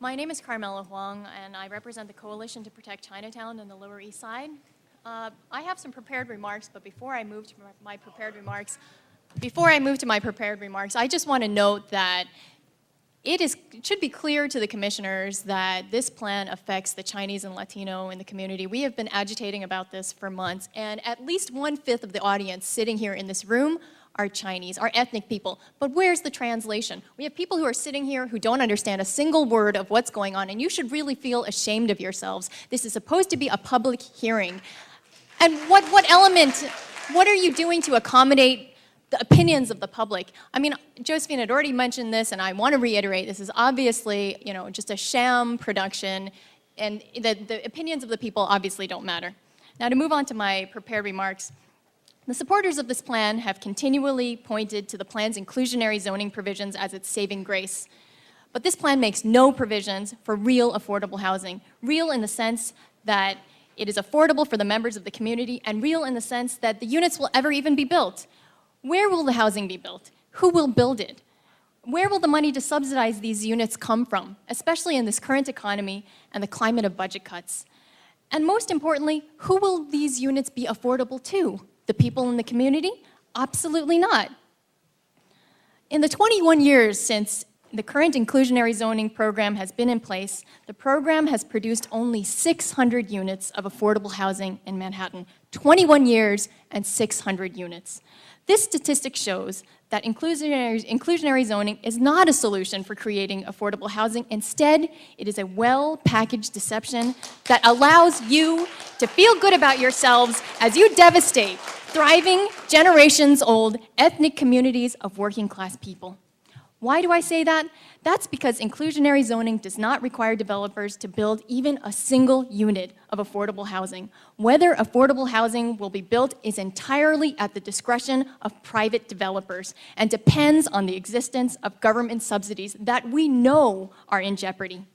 My name is Carmela Huang, and I represent the Coalition to Protect Chinatown in the Lower East Side. I have some prepared remarks, but before I move to my prepared remarks, I just want to note that it should be clear to the commissioners that this plan affects the Chinese and Latino in the community. We have been agitating about this for months, and at least 1/5 of the audience sitting here in this room are Chinese, are ethnic people. But where's the translation? We have people who are sitting here who don't understand a single word of what's going on, and you should really feel ashamed of yourselves. This is supposed to be a public hearing. And what are you doing to accommodate the opinions of the public? I mean, Josephine had already mentioned this, and I want to reiterate, this is obviously, just a sham production, and the opinions of the people obviously don't matter. Now, to move on to my prepared remarks, the supporters of this plan have continually pointed to the plan's inclusionary zoning provisions as its saving grace. But this plan makes no provisions for real affordable housing. Real in the sense that it is affordable for the members of the community, and real in the sense that the units will ever even be built. Where will the housing be built? Who will build it? Where will the money to subsidize these units come from, especially in this current economy and the climate of budget cuts? And most importantly, who will these units be affordable to? The people in the community? Absolutely not. In the 21 years since the current inclusionary zoning program has been in place, the program has produced only 600 units of affordable housing in Manhattan. 21 years and 600 units. This statistic shows that inclusionary zoning is not a solution for creating affordable housing. Instead, it is a well-packaged deception that allows you to feel good about yourselves as you devastate thriving, generations-old ethnic communities of working-class people. Why do I say that? That's because inclusionary zoning does not require developers to build even a single unit of affordable housing. Whether affordable housing will be built is entirely at the discretion of private developers and depends on the existence of government subsidies that we know are in jeopardy.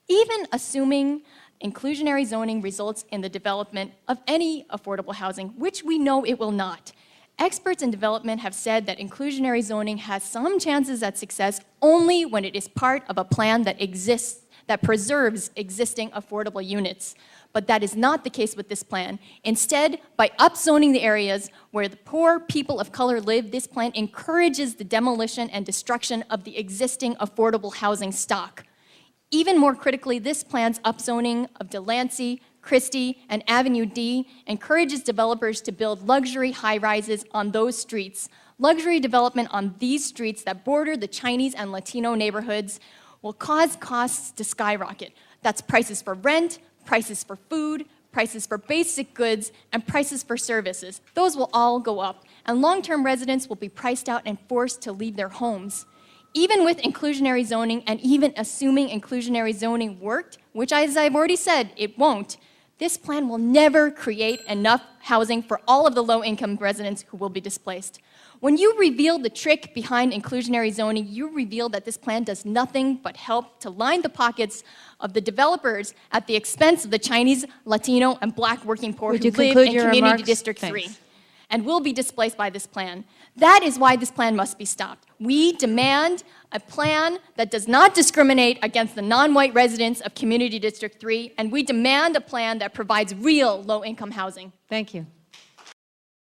Even assuming inclusionary zoning results in the development of any affordable housing, which we know it will not, experts in development have said that inclusionary zoning has some chances at success only when it is part of a plan that preserves existing affordable units. But that is not the case with this plan. Instead, by upzoning the areas where the poor people of color live, this plan encourages the demolition and destruction of the existing affordable housing stock. Even more critically, this plan's upzoning of Delancey, Christie, and Avenue D encourages developers to build luxury high-rises on those streets. Luxury development on these streets that border the Chinese and Latino neighborhoods will cause costs to skyrocket. That's prices for rent, prices for food, prices for basic goods, and prices for services. Those will all go up, and long-term residents will be priced out and forced to leave their homes. Even with inclusionary zoning, and even assuming inclusionary zoning worked, which, as I've already said, it won't, this plan will never create enough housing for all of the low-income residents who will be displaced. When you reveal the trick behind inclusionary zoning, you reveal that this plan does nothing but help to line the pockets of the developers at the expense of the Chinese, Latino, and Black working poor who live in Community District 3 and will be displaced by this plan. That is why this plan must be stopped. We demand a plan that does not discriminate against the non-white residents of Community District 3, and we demand a plan that provides real low-income housing. Thank you.